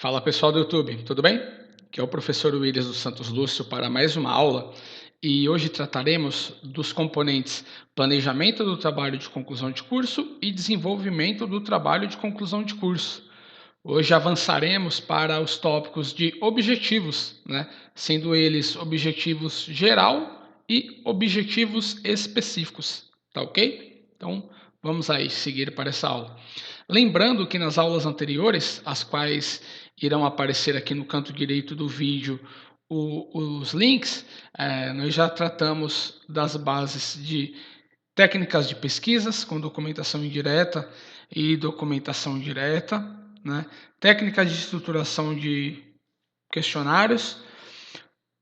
Fala pessoal do YouTube, tudo bem? Aqui é o professor Willis dos Santos Lúcio para mais uma aula e hoje trataremos dos componentes planejamento do trabalho de conclusão de curso e desenvolvimento do trabalho de conclusão de curso. Hoje avançaremos para os tópicos de objetivos, sendo eles objetivos geral e objetivos específicos, tá ok? Então vamos aí seguir para essa aula. Lembrando que nas aulas anteriores, as quais irão aparecer aqui no canto direito do vídeo os links, nós já tratamos das bases de técnicas de pesquisas com documentação indireta e documentação direta, técnicas de estruturação de questionários,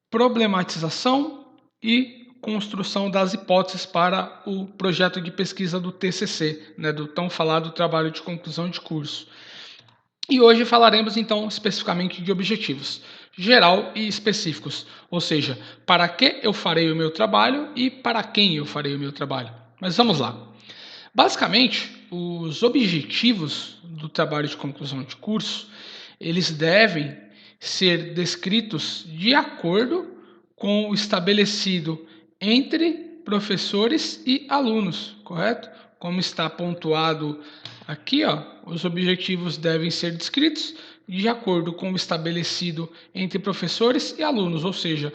problematização e construção das hipóteses para o projeto de pesquisa do TCC, do tão falado trabalho de conclusão de curso. E hoje falaremos então especificamente de objetivos geral e específicos, ou seja, para que eu farei o meu trabalho e para quem eu farei o meu trabalho. Mas vamos lá. Basicamente, os objetivos do trabalho de conclusão de curso, eles devem ser descritos de acordo com o estabelecido entre professores e alunos, correto? Como está pontuado aqui, os objetivos devem ser descritos de acordo com o estabelecido entre professores e alunos, ou seja,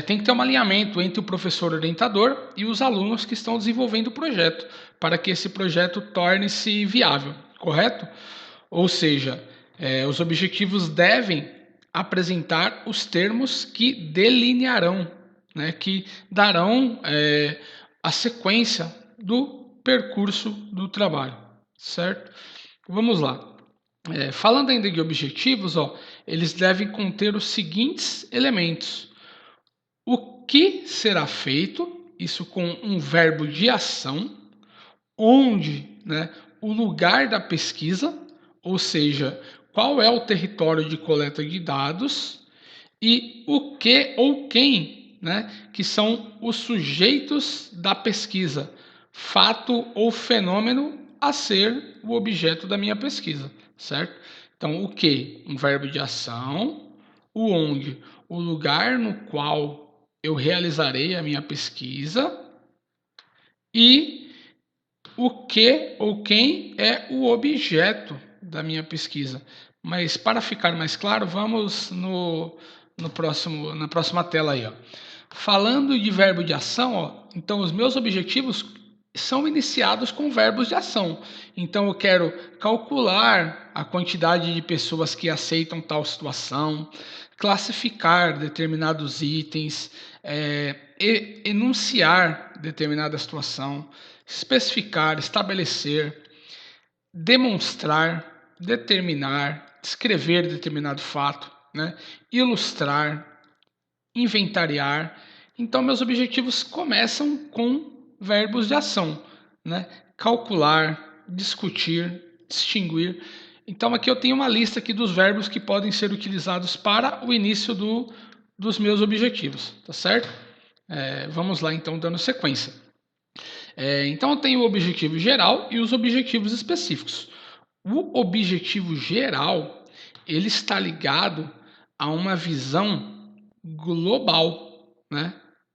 tem que ter um alinhamento entre o professor orientador e os alunos que estão desenvolvendo o projeto, para que esse projeto torne-se viável, correto? Ou seja, os objetivos devem apresentar os termos que delinearão, que darão a sequência do percurso do trabalho, certo? Vamos lá. Falando ainda de objetivos, eles devem conter os seguintes elementos. O que será feito, isso com um verbo de ação, onde, o lugar da pesquisa, ou seja, qual é o território de coleta de dados, e o que ou quem, que são os sujeitos da pesquisa, fato ou fenômeno a ser o objeto da minha pesquisa, certo? Então, o que? Um verbo de ação, o onde? O lugar no qual eu realizarei a minha pesquisa, e o que ou quem é o objeto da minha pesquisa. Mas para ficar mais claro, vamos na próxima tela aí. Falando de verbo de ação, então os meus objetivos são iniciados com verbos de ação. Então eu quero calcular a quantidade de pessoas que aceitam tal situação, classificar determinados itens, enunciar determinada situação, especificar, estabelecer, demonstrar, determinar, descrever determinado fato, ilustrar, inventariar. Então, meus objetivos começam com verbos de ação, calcular, discutir, distinguir. Então, aqui eu tenho uma lista aqui dos verbos que podem ser utilizados para o início dos meus objetivos, tá certo? Vamos lá, então, dando sequência. Então, eu tenho o objetivo geral e os objetivos específicos. O objetivo geral, ele está ligado a uma visão global,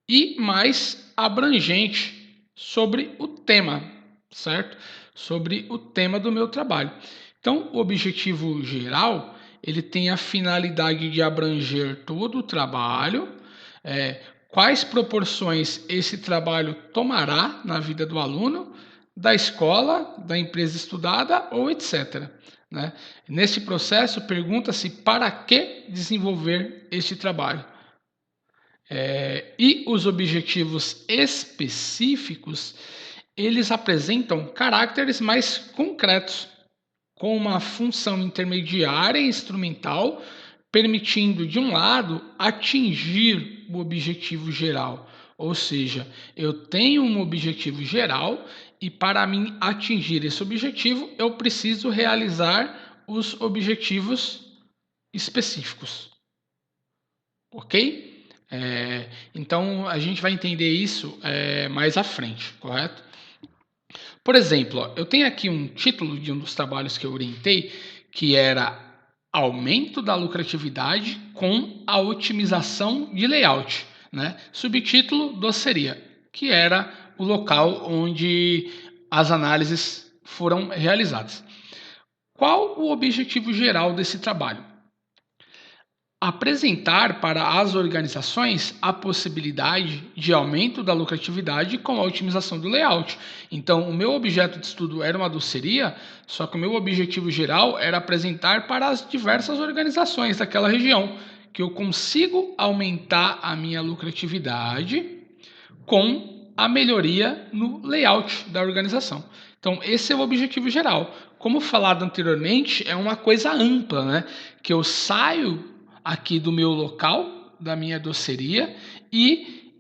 e mais abrangente sobre o tema, certo? Sobre o tema do meu trabalho. Então, o objetivo geral, ele tem a finalidade de abranger todo o trabalho, quais proporções esse trabalho tomará na vida do aluno, da escola, da empresa estudada ou etc. Nesse processo, pergunta-se para que desenvolver este trabalho. E os objetivos específicos, eles apresentam caracteres mais concretos, com uma função intermediária e instrumental, permitindo, de um lado, atingir o objetivo geral. Ou seja, eu tenho um objetivo geral e para mim atingir esse objetivo, eu preciso realizar os objetivos específicos. Ok? Então, a gente vai entender isso mais à frente, correto? Por exemplo, eu tenho aqui um título de um dos trabalhos que eu orientei, que era aumento da lucratividade com a otimização de layout, né? Subtítulo doceria, que era o local onde as análises foram realizadas. Qual o objetivo geral desse trabalho? Apresentar para as organizações a possibilidade de aumento da lucratividade com a otimização do layout. Então, o meu objeto de estudo era uma doceria, só que o meu objetivo geral era apresentar para as diversas organizações daquela região que eu consigo aumentar a minha lucratividade com a melhoria no layout da organização. Então, esse é o objetivo geral. Como falado anteriormente, é uma coisa ampla, né? Que eu saio aqui do meu local, da minha doceria, e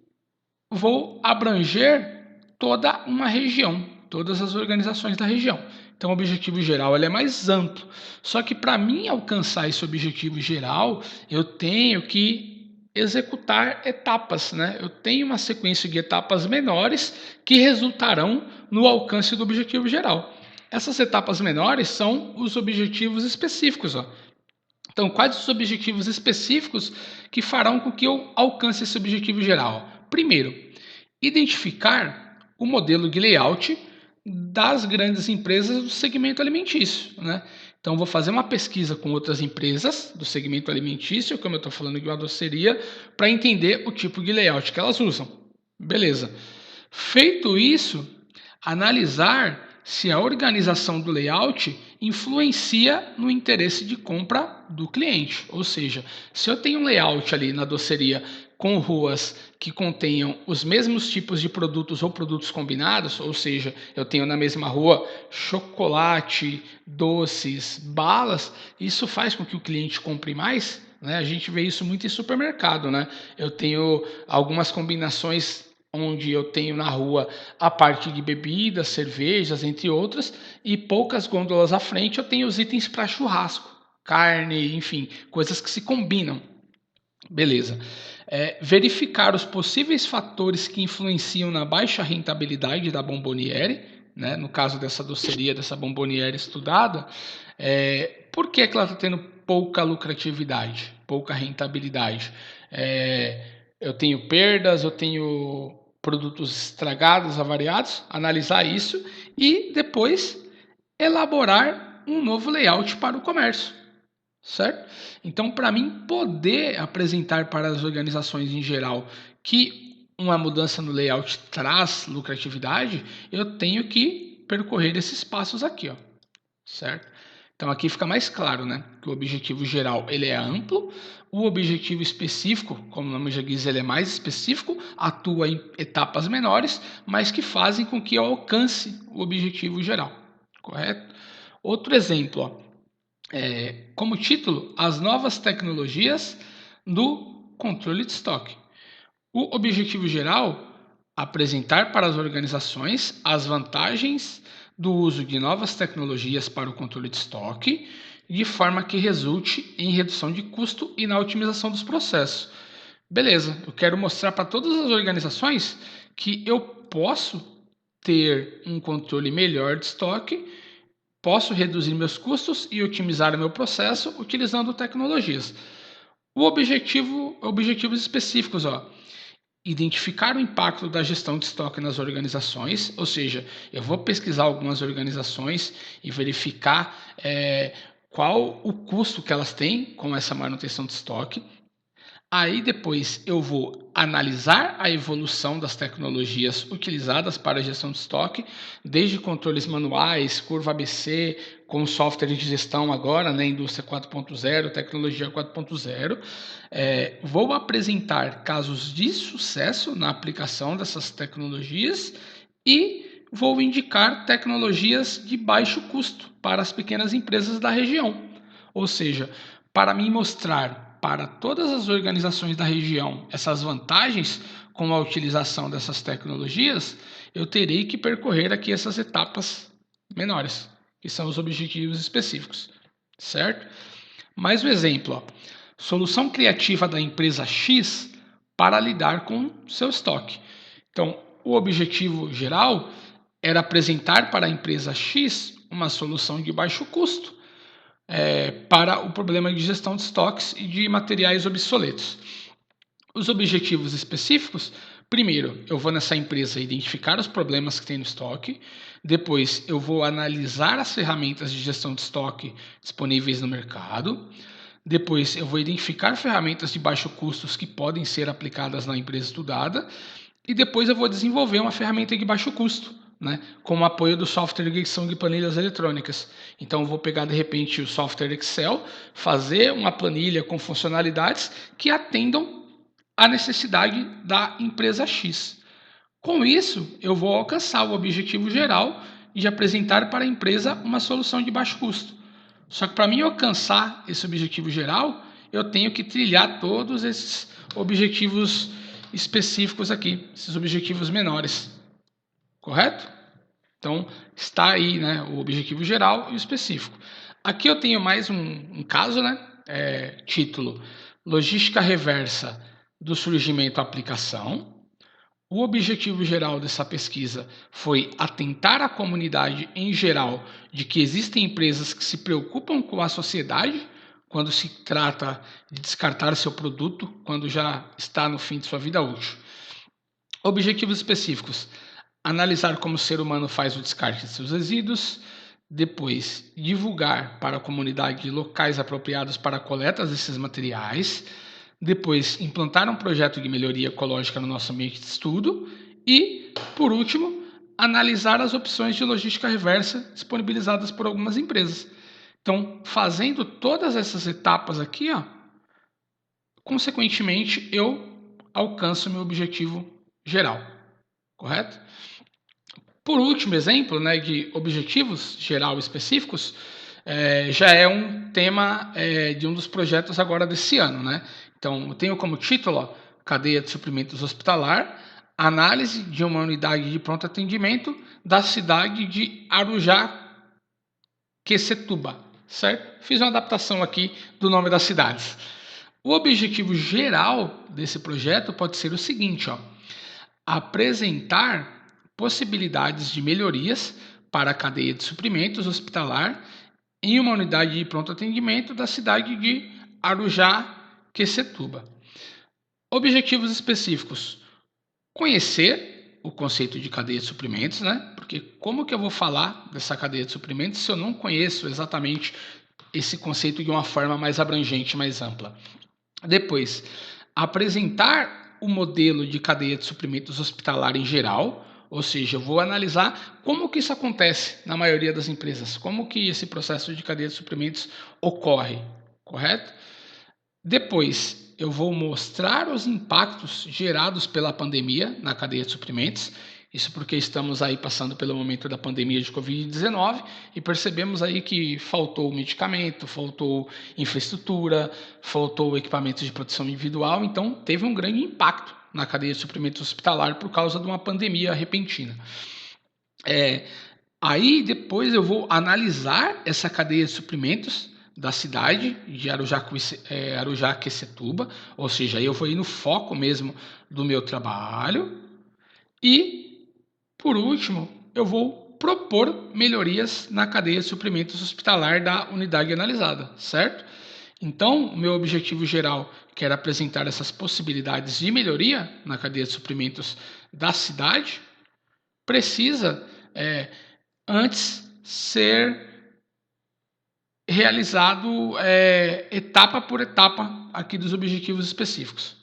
vou abranger toda uma região, todas as organizações da região. Então, o objetivo geral ele é mais amplo. Só que para mim alcançar esse objetivo geral, eu tenho que executar etapas, né? Eu tenho uma sequência de etapas menores que resultarão no alcance do objetivo geral. Essas etapas menores são os objetivos específicos, ó. Então, quais os objetivos específicos que farão com que eu alcance esse objetivo geral? Primeiro, identificar o modelo de layout das grandes empresas do segmento alimentício, né? Então, vou fazer uma pesquisa com outras empresas do segmento alimentício, como eu estou falando de uma doceria, para entender o tipo de layout que elas usam. Beleza. Feito isso, analisar se a organização do layout influencia no interesse de compra do cliente. Ou seja, se eu tenho um layout ali na doceria com ruas que contenham os mesmos tipos de produtos ou produtos combinados, ou seja, eu tenho na mesma rua chocolate, doces, balas, isso faz com que o cliente compre mais, né? A gente vê isso muito em supermercado, né? Eu tenho algumas combinações onde eu tenho na rua a parte de bebidas, cervejas, entre outras, e poucas gôndolas à frente eu tenho os itens para churrasco, carne, enfim, coisas que se combinam. Beleza. Verificar os possíveis fatores que influenciam na baixa rentabilidade da Bomboniere, né? No caso dessa doceria, dessa Bomboniere estudada, por que ela está tendo pouca lucratividade, pouca rentabilidade? Eu tenho perdas, eu tenho produtos estragados, avariados, analisar isso e depois elaborar um novo layout para o comércio, certo? Então, para mim poder apresentar para as organizações em geral que uma mudança no layout traz lucratividade, eu tenho que percorrer esses passos aqui, ó, certo? Então aqui fica mais claro, né, que o objetivo geral ele é amplo, o objetivo específico, como o nome já diz, ele é mais específico, atua em etapas menores, mas que fazem com que eu alcance o objetivo geral, correto? Outro exemplo, ó, como título, as novas tecnologias do controle de estoque. O objetivo geral, apresentar para as organizações as vantagens do uso de novas tecnologias para o controle de estoque, de forma que resulte em redução de custo e na otimização dos processos. Beleza, eu quero mostrar para todas as organizações que eu posso ter um controle melhor de estoque, posso reduzir meus custos e otimizar o meu processo utilizando tecnologias. Objetivos específicos, ó. Identificar o impacto da gestão de estoque nas organizações, ou seja, eu vou pesquisar algumas organizações e verificar qual o custo que elas têm com essa manutenção de estoque. Aí depois eu vou analisar a evolução das tecnologias utilizadas para a gestão de estoque, desde controles manuais, curva ABC, com software de gestão agora, né, indústria 4.0, tecnologia 4.0. Vou apresentar casos de sucesso na aplicação dessas tecnologias e vou indicar tecnologias de baixo custo para as pequenas empresas da região. Ou seja, para me mostrar para todas as organizações da região essas vantagens com a utilização dessas tecnologias, eu terei que percorrer aqui essas etapas menores, que são os objetivos específicos, certo? Mais um exemplo, ó. Solução criativa da empresa X para lidar com seu estoque. Então, o objetivo geral era apresentar para a empresa X uma solução de baixo custo para o problema de gestão de estoques e de materiais obsoletos. Os objetivos específicos: primeiro, eu vou nessa empresa identificar os problemas que tem no estoque. Depois, eu vou analisar as ferramentas de gestão de estoque disponíveis no mercado. Depois, eu vou identificar ferramentas de baixo custo que podem ser aplicadas na empresa estudada. E depois eu vou desenvolver uma ferramenta de baixo custo, né, com o apoio do software de edição de planilhas eletrônicas. Então eu vou pegar de repente o software Excel, fazer uma planilha com funcionalidades que atendam à necessidade da empresa X. Com isso, eu vou alcançar o objetivo geral de apresentar para a empresa uma solução de baixo custo. Só que para mim alcançar esse objetivo geral, eu tenho que trilhar todos esses objetivos específicos aqui, esses objetivos menores, correto? Então está aí, né, o objetivo geral e o específico. Aqui eu tenho mais um caso, né, título: Logística reversa do surgimento à aplicação. O objetivo geral dessa pesquisa foi atentar à comunidade em geral de que existem empresas que se preocupam com a sociedade quando se trata de descartar seu produto quando já está no fim de sua vida útil. Objetivos específicos: analisar como o ser humano faz o descarte de seus resíduos. Depois, divulgar para a comunidade locais apropriados para a coleta desses materiais. Depois, implantar um projeto de melhoria ecológica no nosso ambiente de estudo. E, por último, analisar as opções de logística reversa disponibilizadas por algumas empresas. Então, fazendo todas essas etapas aqui, consequentemente, eu alcanço meu objetivo geral, correto? Por último, exemplo, né, de objetivos geral específicos, já é um tema de um dos projetos agora desse ano, né? Então, eu tenho como título Cadeia de Suprimentos Hospitalar, análise de uma unidade de pronto atendimento da cidade de Arujá-Quecetuba, certo? Fiz uma adaptação aqui do nome das cidades. O objetivo geral desse projeto pode ser o seguinte: apresentar possibilidades de melhorias para a cadeia de suprimentos hospitalar em uma unidade de pronto atendimento da cidade de Arujá-Quecetuba. Objetivos específicos: conhecer o conceito de cadeia de suprimentos, né? Porque como que eu vou falar dessa cadeia de suprimentos se eu não conheço exatamente esse conceito de uma forma mais abrangente, mais ampla? Depois, apresentar o modelo de cadeia de suprimentos hospitalar em geral, ou seja, eu vou analisar como que isso acontece na maioria das empresas, como que esse processo de cadeia de suprimentos ocorre, correto? Depois, eu vou mostrar os impactos gerados pela pandemia na cadeia de suprimentos. Isso porque estamos aí passando pelo momento da pandemia de Covid-19 e percebemos aí que faltou medicamento, faltou infraestrutura, faltou equipamentos de proteção individual. Então, teve um grande impacto na cadeia de suprimentos hospitalar por causa de uma pandemia repentina. Aí, depois eu vou analisar essa cadeia de suprimentos da cidade de Arujá-Quecetuba, ou seja, aí eu vou ir no foco mesmo do meu trabalho. E, por último, eu vou propor melhorias na cadeia de suprimentos hospitalar da unidade analisada, certo? Então, o meu objetivo geral, que era apresentar essas possibilidades de melhoria na cadeia de suprimentos da cidade, precisa antes ser realizado etapa por etapa aqui dos objetivos específicos,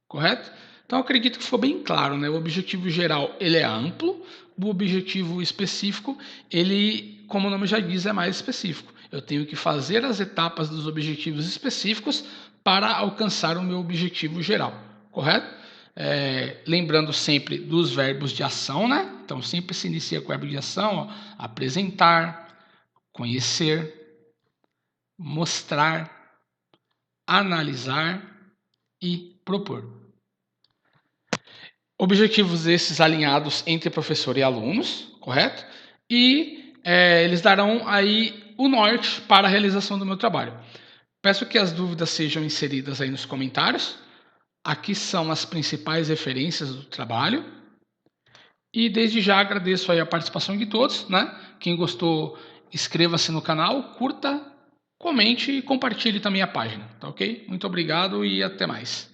correto? Então, eu acredito que ficou bem claro, né? O objetivo geral, ele é amplo, o objetivo específico, ele, como o nome já diz, é mais específico. Eu tenho que fazer as etapas dos objetivos específicos para alcançar o meu objetivo geral, correto? Lembrando sempre dos verbos de ação, né? Então, sempre se inicia com o verbo de ação, apresentar, conhecer, mostrar, analisar e propor. Objetivos esses alinhados entre professor e alunos, correto? E eles darão aí o norte para a realização do meu trabalho. Peço que as dúvidas sejam inseridas aí nos comentários. Aqui são as principais referências do trabalho. E desde já agradeço aí a participação de todos, né? Quem gostou, inscreva-se no canal, curta comente e compartilhe também a página, tá ok? Muito obrigado e até mais.